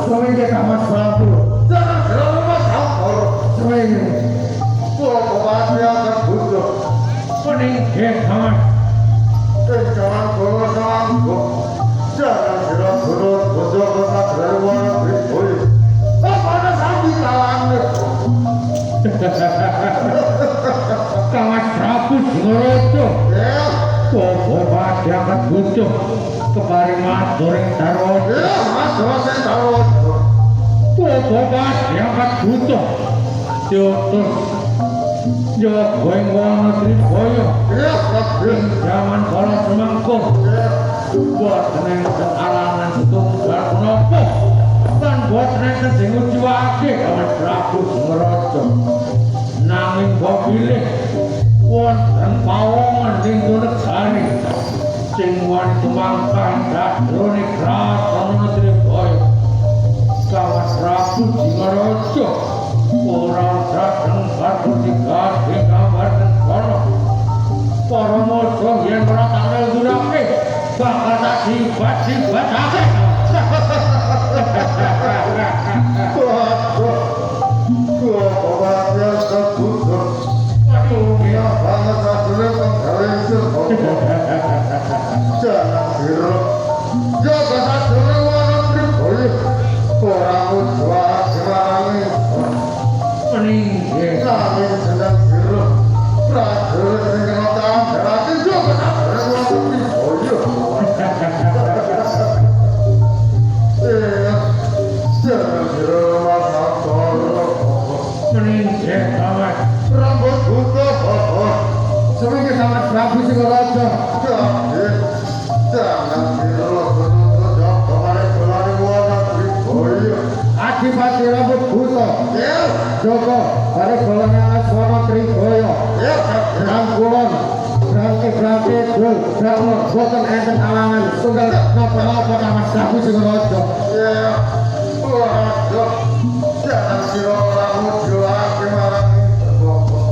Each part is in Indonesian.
Sewingke Mas Prabu. Jangan selama sabar. Sewingke. Kula pati akan butuh. Meningke Mas. Jangan kula sanggup. Jangan sila turut butuh kota berwarna berboy. Apa sambil kalangan? Mas Prabu Singaraja. Ya. Kula pati akan butuh. Kepari matur ing Darwana. Ya, matur ing Darwana. Bobat diangkat butuh diutus Jawa ing wana Tribaya zaman kala semangkung boten enten aranan setunggal punapa lan boten enten sing ngujuake Mas Prabu Singaraja nanging bilih wonten pawongan ing negari sing wani tumangkan dadrone kraton Tribaya Mas Prabu Singaraja ora dateng karo digade kawarten kono para mojo yen ora tak ngundurake bakal tak dibat-dibatake Gua bawa kebutuh dunia banget adune penggawean jangan biru jaga adune wana Tribaya ora ujwa diwangi meningge nanging sedang biru prajurit sing kena tambarake jaga adune wana Tribaya jangan biru meningge Mas rambut butuh sewingke Mas Prabu Singaraja jangan biru jaga kemarin wana Tribaya Adipati rambut buta Joko bare golonge Aswana Tribaya nang kulon berarti dul berarti boten enten alangan tunggal napa-napa Mas Prabu Singaraja waduh jangan sira ora mujuake marang Bapak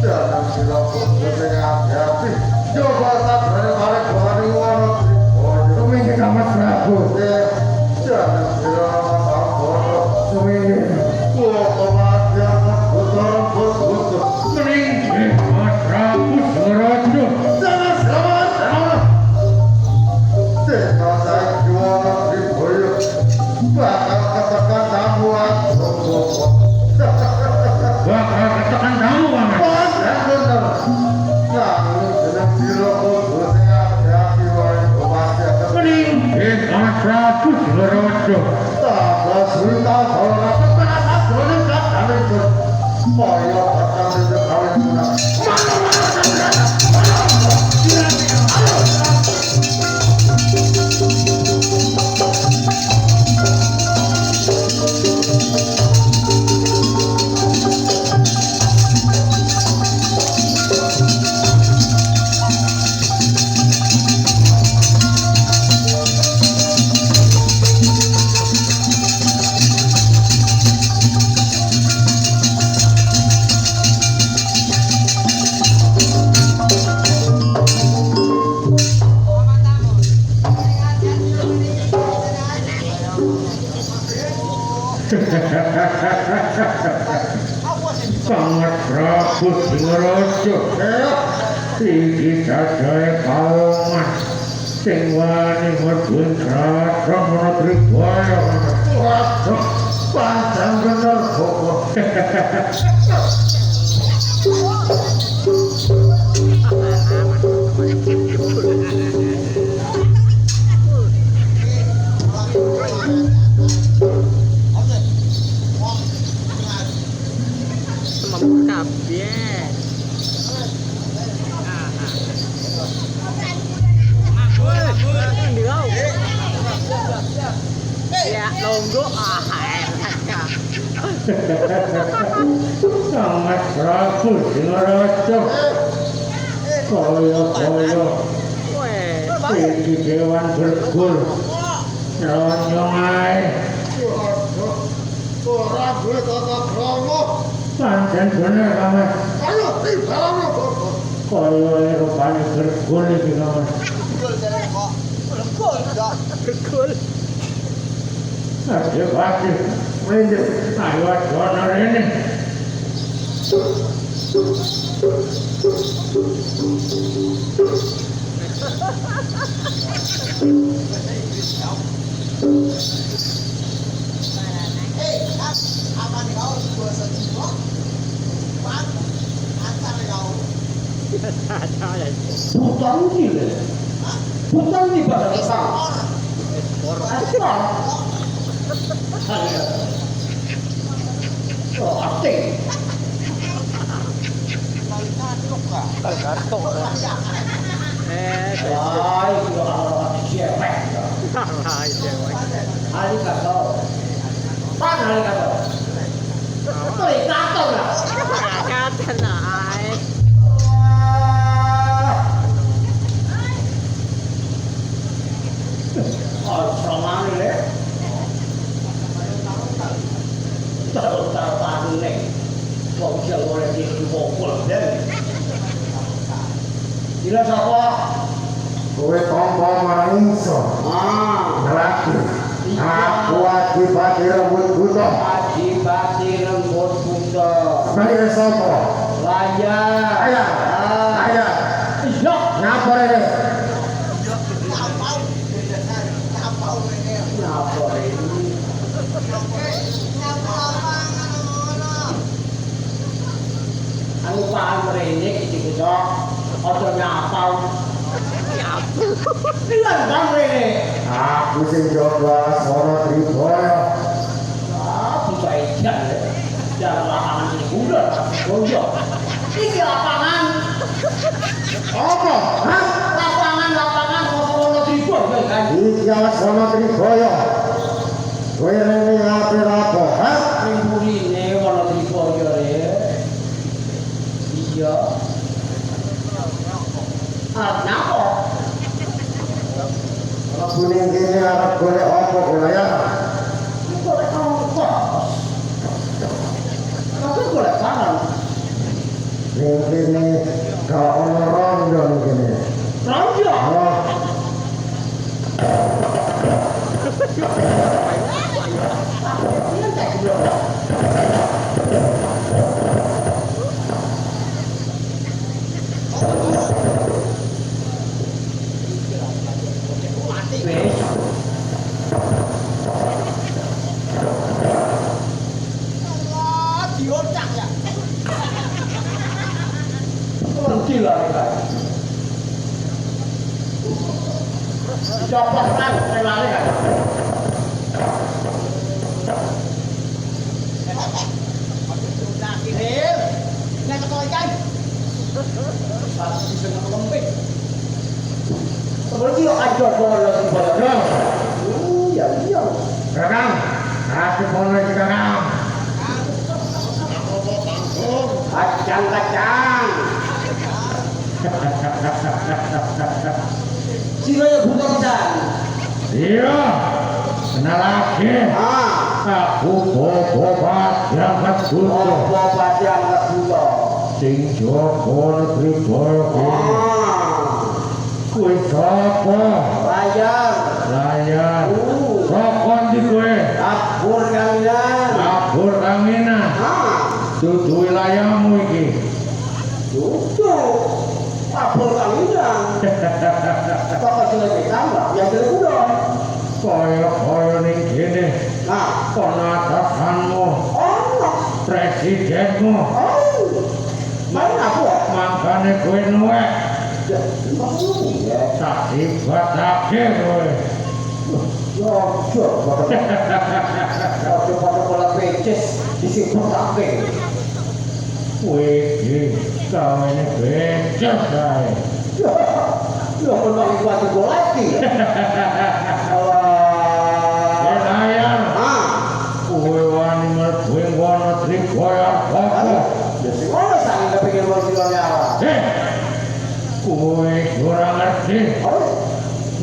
jangan sira kudu sing hati-hati coba sabar arek bali wana Tribaya sewingke Mas Prabu jangan sira sabar sewingke meningge Mas Prabu Singaraja bakal ketekan kamu banget meningge Mas Prabu Singaraja Sangat Prabu Singaraja iki dadahe pawongan sing wani mlebu kraton Tribaya waduh pancen bener kok Ya, nunggu Sangat Prabu Singaraja kaya-kaya iki dewan bergul nyonyong ae ora duwe tata krama pancen bener Mas ayo tibalane kaya rupane bergul iki Mas Bergul. Aja pati. Minggir. Ayo dono rene. Putang ni le. Putang ni pada besar. Ekspor. Oh, ate. Ay, siapa? Ali kata. Pan ali kata. Betul kata lah. Kata naik. Oh, sama ni le. Tahu ni. Kau bisa boleh di bawah dan. Ila siapa? Kowe tompo manungsa. Berarti aku adipati rambut buta. Adipati rambut buta. Sebagai sapa? Raya. Ayah. Ayah. Iya. Ngapa ini? Ngapa ini? Anu paham rene iki kok. Ojo nyapau. Nyapu. Ilang bang rene. Aku sing jaga Sono Tribaya. Ah, bisa ijan ya. Jangan lapangan ini udah. Oh iya. Ini lapangan. Apa? Hah? Lapangan Sono Tribaya kan. Iya Sono Tribaya. Kowe rene ngapain apa? Hah? Ringurine Sono Tribaya ya. Iya. Napa? Kalau kuning gini arep golek apa kowe ya? Golek apa? Aku golek barang. Ning kene gak ono rondo ning kene. Rondo. Oh, Ini tak kira. Wes. Diocak ya. Nanti lah ini kan. Copot kan, lari kan. Sudah kirim. Nak kau ikan. Satu bisa ngelempit. Seperti yang ada bola di bola. Iya, iya. Kakang, aku kono iki Kakang. Kacang. Siranya buka pisan. Iya. Kenal lagi. Aku bobat yang kebutuh. Bobat yang kebutuh. Sing Joko Tribaya kuwi. Kuwi sapa? Layar. Sapa ndi kowe? Abur kanginan. Abur Kamina. Dudu wilayahmu iki. Duduk. Abur kanginan. Kok sudah ditambah? Ya sudah udah. Kaya ning kene. Nah. Penatasanmu, Oh. presidenmu. Main apa? Makane kowe nuwek. Ya, ya. Tak dibatake kowe. Yo, pada bola peces disibutake. Kowe iki kawene becas kae. Yo, penuh buat gol lagi. Layar. Kowe wani mlebu ing Wono Tribaya apa? Jadi mana sangi kepikir mau silangnya apa? Kowe ora ngerti.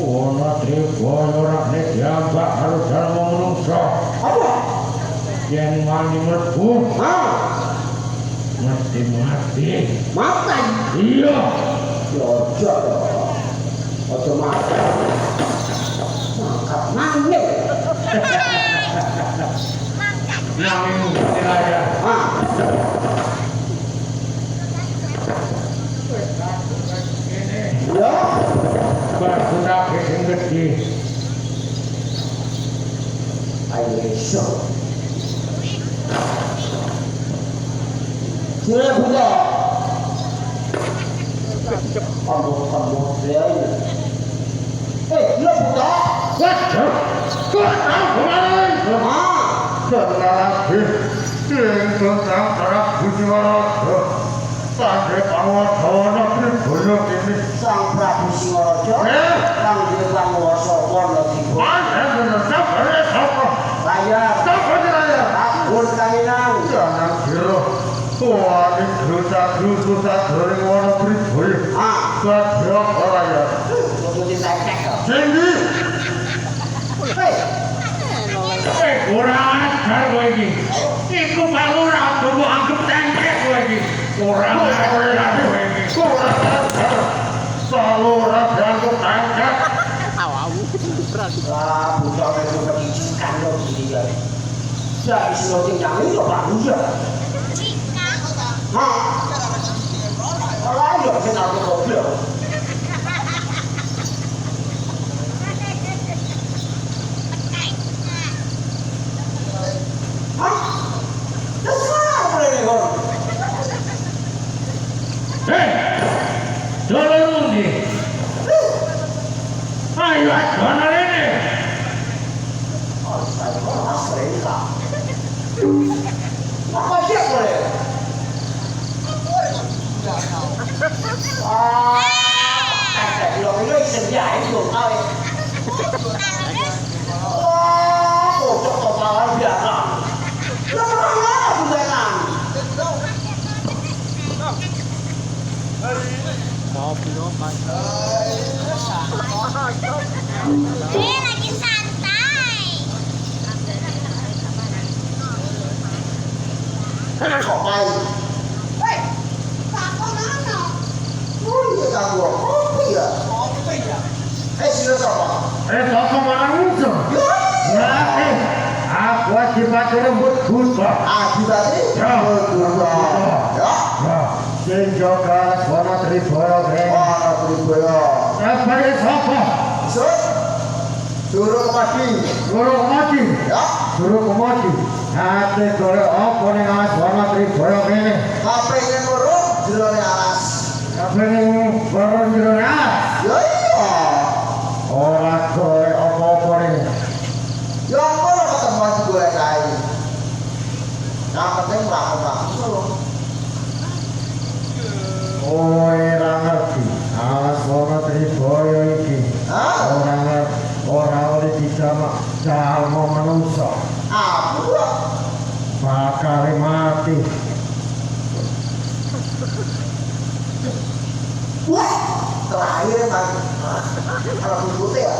Wono Tribaya ora nek diambak karo dalem manungsa. Apa? Yen wani mlebu mesti mati. Mati. Iya. Yo, ojo mati. Mangkat nangis. Nang raya. Ah, ya. Berbudak sing gedhe. Ayo iso. Sila buka. Kamu dia ini. Sila buka. Kok kemarin? Ah, Lagi sing tentang Prabu Siwaraja. Pandhe panguwasa Tribaya kene. Sang Prabu Singaraja. Kang dhewe panguwasa Wanadiwa. Ana sabare sapa? Layar. Sapa raya? Ampun kaminang. Jangan kira. Wah, ini dosa-dosa dari wana Tribaya. Ah, Sadya raya. kudu dicek kok. Singgi. Hei, Ora ajar kowe iki. Iku baru ora mbok anggap tengkek kowe iki. Ora ajar kowe iki. Ora ajar. Selalu ora dianggap tengkek. lah buka itu pendidikan lo dia. Jadi sudah tinggal ini lo bagus ya. Hah? Kalau ayo kita aku goblok. Hah? Terserah boleh nih kon. Hei. Tolong ndi. Ayo ana rene. Oh, saya mau asli lah. Apa sih boleh? Lo ini senja itu tahu. Wah, kok totalan biasa. Lo mana bukan? Lagi santai. Kok main? Hei, kakak mana? Oh iya kamu, kopi ya? Kopi ya. Sila siapa? Sapa marang musuh? Nah, aku akibat rembut buta. Akibatnya? Ya. Ya. Ya, sing jaga Wana Tribaya kene. Wah, Tribaya. Sabare sapa? Sut. Suruh mati. Guru mati. Ya. Guru mati. Ate gore apa ning alas Wana Tribaya kene? Apa yang ngurung? Jerone alas. Kabeh ning baron jero alas. Ya iya. Ora gore apa-apa ning. Ya apa lo ketemu gue kain. Yang penting melakukan lo. Ora ngerti. Alas Wana Tribaya iki. Hah? Ora oleh dijamak jalma manusa. Apa lo? Bakal mati. Wah, terakhir emang. Kalau butut ya.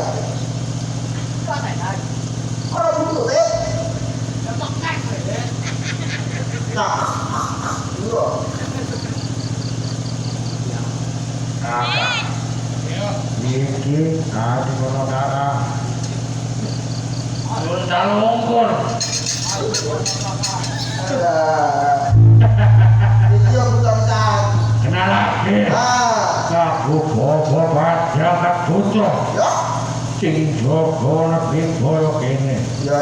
Kalau butut ya. Nah, iya. Kakak. Iki adi kono kakak. Sundal wongkur. Ini yang bukan-bukan. Kenal lagi. Kaku bobo baja kak putra. Ya. Sing jaga Tribaya kene. Ya.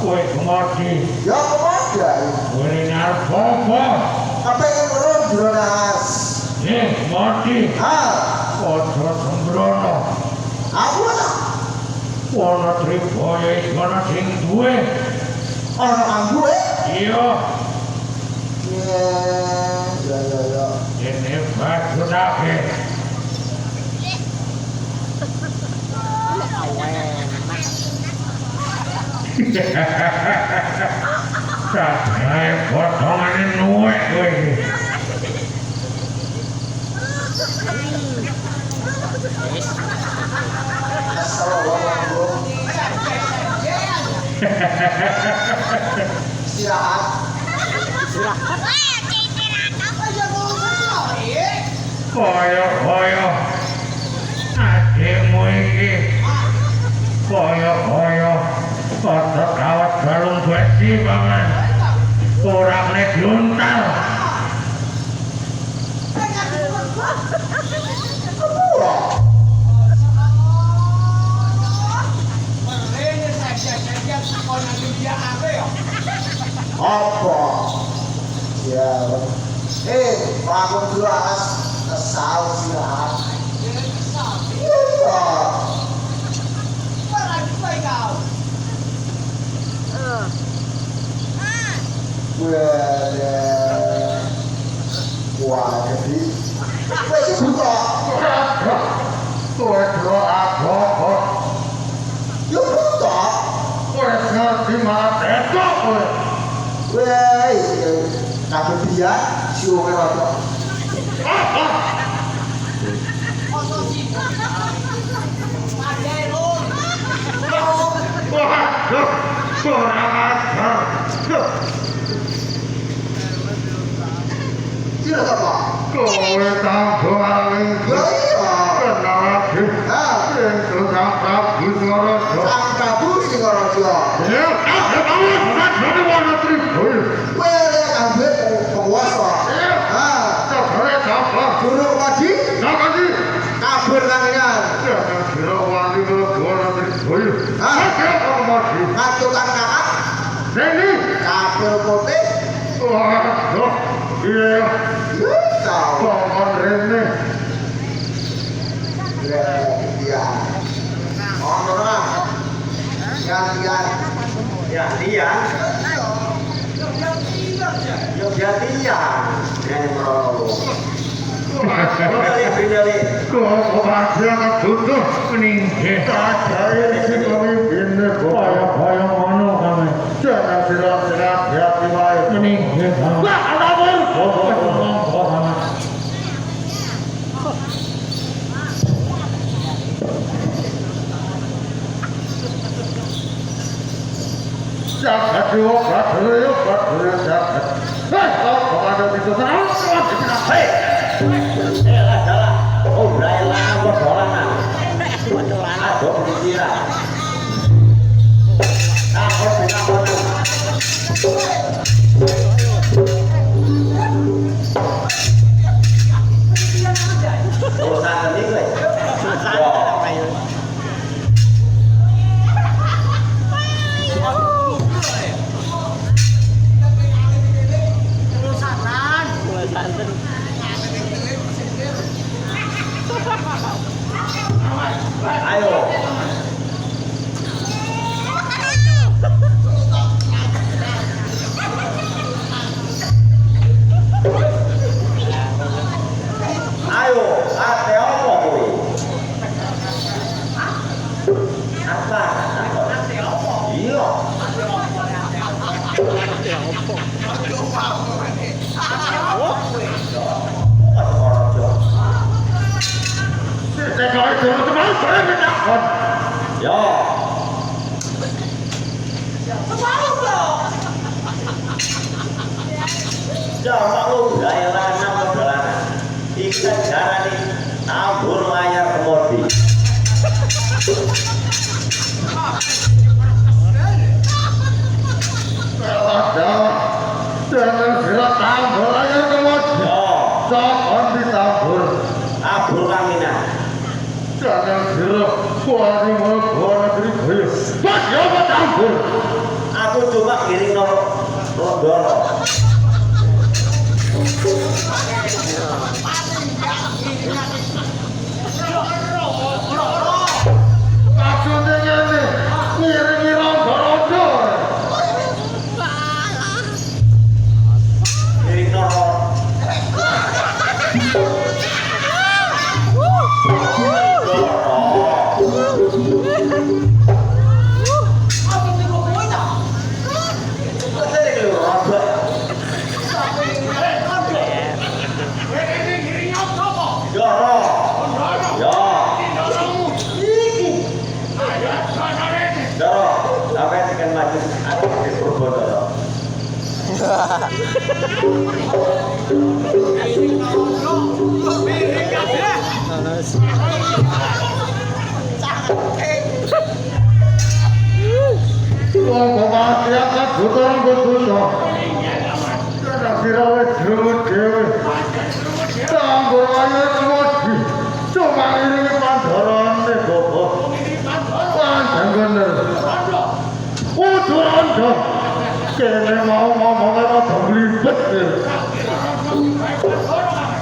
Kowe kemati. Ya, kemudian. Kowe ning bobo. Apa yang ngurung jerone alas? Mati. Ojo sembrono. Apa lah? Wana Tribaya iki ana sing duwe. Orang anggu Iya. Ya. Ini bajudake. Kakak potongan nuwek kowe iki. Assalamualaikum. Istirahat. Kaya-kaya adikmu iki kaya-kaya padha kawat balung besi paman. Ora kena diuntal. Apa? Ya. Bangun gelas kesal silahat. Iya. Wah, jadi wes buka. Kowe doa apa? Yo buka. Kowe ngerti mate kok kowe. Wes, kabeh dia siunge rada. Waduh, kurang ajar. Tidak apa. Kowe tambah aling. Ya iya. Kenal lagi. Itu Sang Prabu Singaraja. Sang Prabu Singaraja. Ya, kamu bukan dari warna Tribul. Wes kabeh penguasa. Sabare apa? Juruk wadi Nakasi. kabur kangenan. Jangan kira wali warna Tribul. Ah. Ada apa lagi? Ngatukan kakak Ini. kabur putih. Waduh, iya. Tahu. Pohon rene. Iya. Ono lah. Gantian. Ya, dia. Yo gantian. Ini merono. Kok kebahagiaan tutup meninggi. Dari si pemimpin kaya ngono kami. Jangan silat-silat hati baik meninggi. Wah, ada apa? Jagat diobat dulu jagat. Kalau kepada itu sana, hei. Oh, udah elah bodolan. Aduh, dikira. Aku bilang bodoh. Urusan ini gue. Ayo. Ayo, ate apa kuwi? Apa? Ate apa? Iya. Yo. Coba lu daerah nama dolanan. Ikan jarani ambur layar kemodi. Jangan silat tambur aja kemudian. Yo, Jangan ditambur. ambur kaminan. Jangan silat kuali mau negeri boyo. Mas ya apa tambur? Aku coba kirim Rodoro. Maksudnya ini ngiringi rondo-rondo. Kirim Wong kematian putra putra. Kena kira jumut dewe. Tanggo ayo semodi. Cuma ini pandaran nih bobo. Panjang bener. Uduran dah. Kene mau ngomongnya rada belibet ya.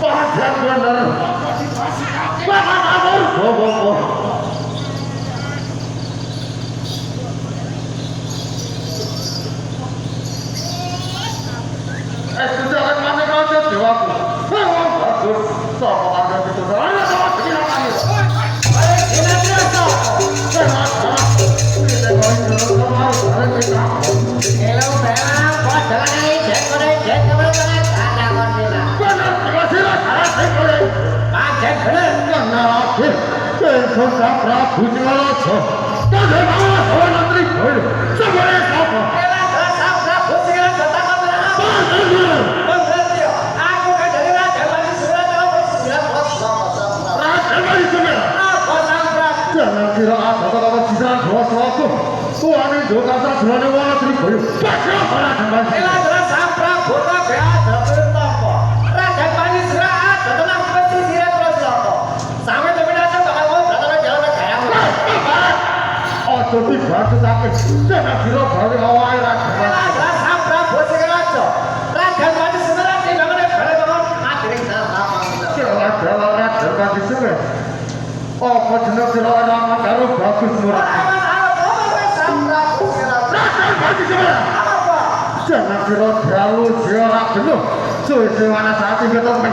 Panjang bener. Bahkan amur bobo. Jangan mana kau jawabku. Bagus. Sama ada itu. Ada sama sekali kami. Ini biasa. Kita kau mau ada kita. Hello, Bella. Kau jalan aja, jet kau ada kau bila. Benar, terus ada. Jet bener. Kenapa? Kesana Prabu Jalajo. Bagaimana seorang menteri boy? Sebenarnya apa? Bella, kau putih datang kau berapa? Aku kan dari raja bagi surat kalau sudah Raja Wali Semera. apa sangka? Jangan kira apa jiran bos aku. Tuhan itu kata jalan wala tri boy. Bagaimana Raja Wali? Bella adalah sangka bukan berada bertopo. Raja bagi surat datang pesisir terus lopo. Sampai dominasi bakal mau datang jalan kayak Ojo tiba tetapi jangan kira balik awal Raja Bella Wali. adalah sangka bosnya raja. Raja bagi surat ini bangun dari bangun mati salah. Kira adalah Raja Wali Semera. Apa jenis kira nama karo bagus murah. Raja Wali Semera. Jangan kira dalu siara benuh. Suwe mana saat ini kita main.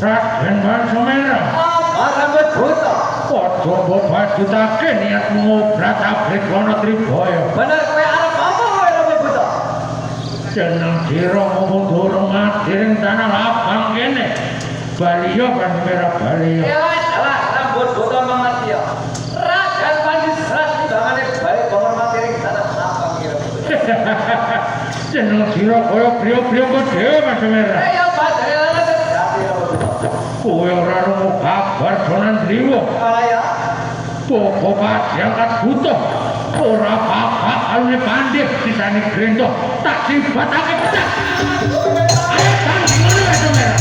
Raden Semera. Rambut buta. Ojo bobat ditake niatmu ngobrat abrik ana Tribaya. Bener kowe arep apa kowe rambut buta? Jeneng sira ngomong durung mati ning tanah lapang kene. Baliyo kan Semera baliyo. Elah rambut buta mati ya. Raden Panji Serat timbangane bae bangun mati ning tanah lapang kira. Jeneng sira kaya priya-priya kok dhewe Mas Semera. Ya padahal ana dadi rambut buta. Kowe ora nemu kabar Jonan Driwo. Kaya Pokok diangkat butuh. Ora apa-apa alune pandit sisane grento. Tak sibatake pedak. Ayo tanggung ngene Mas Semera.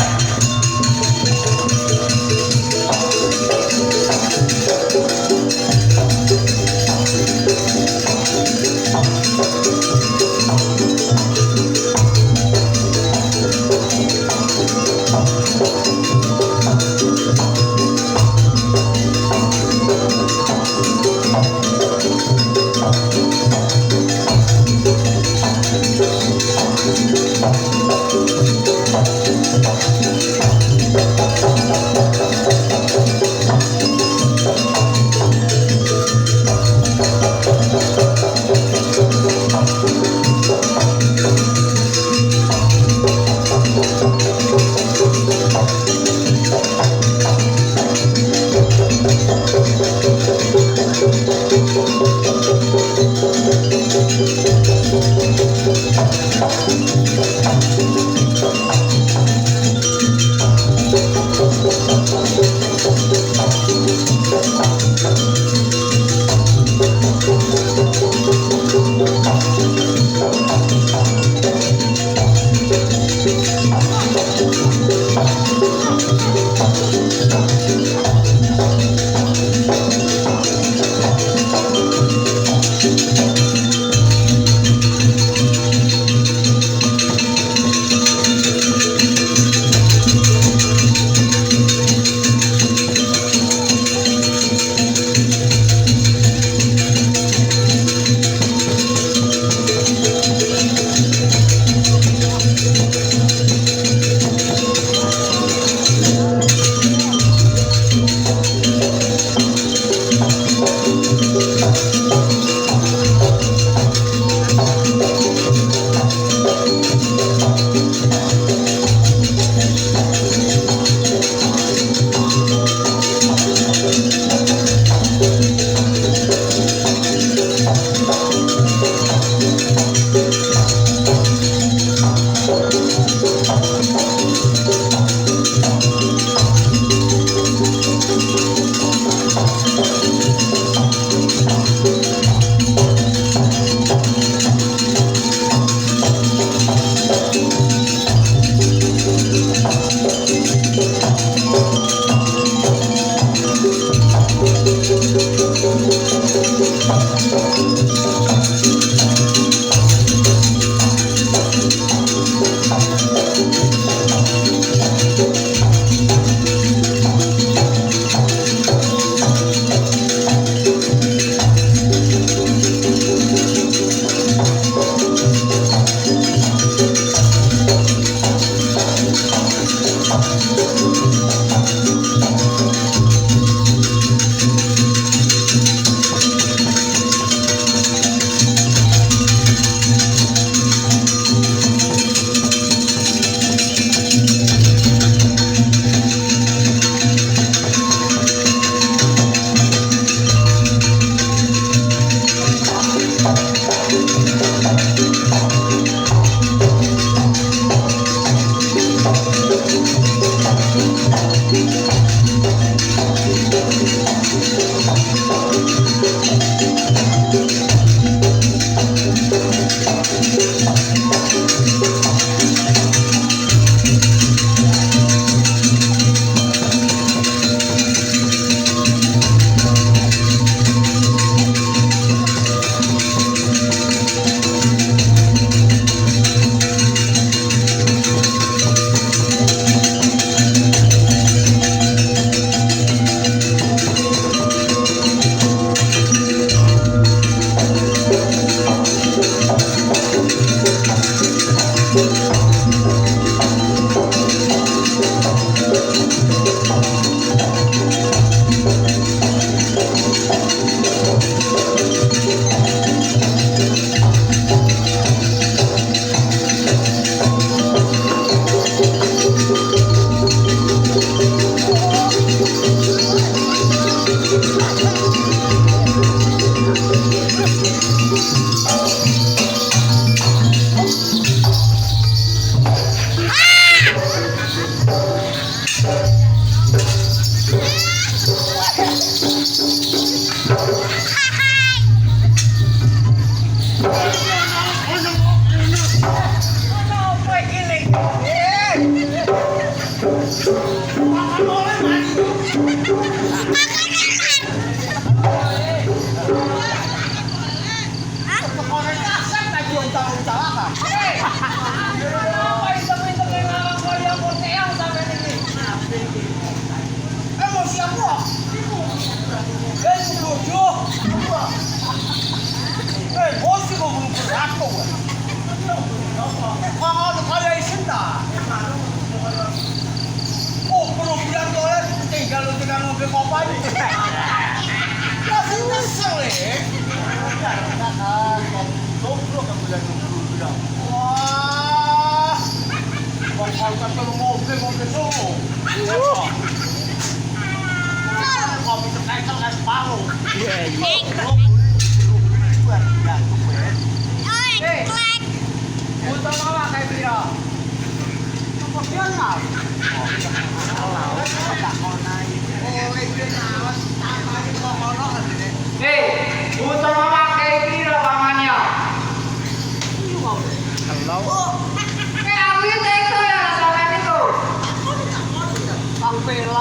Untuk mama kayak dia. Apa dia lah?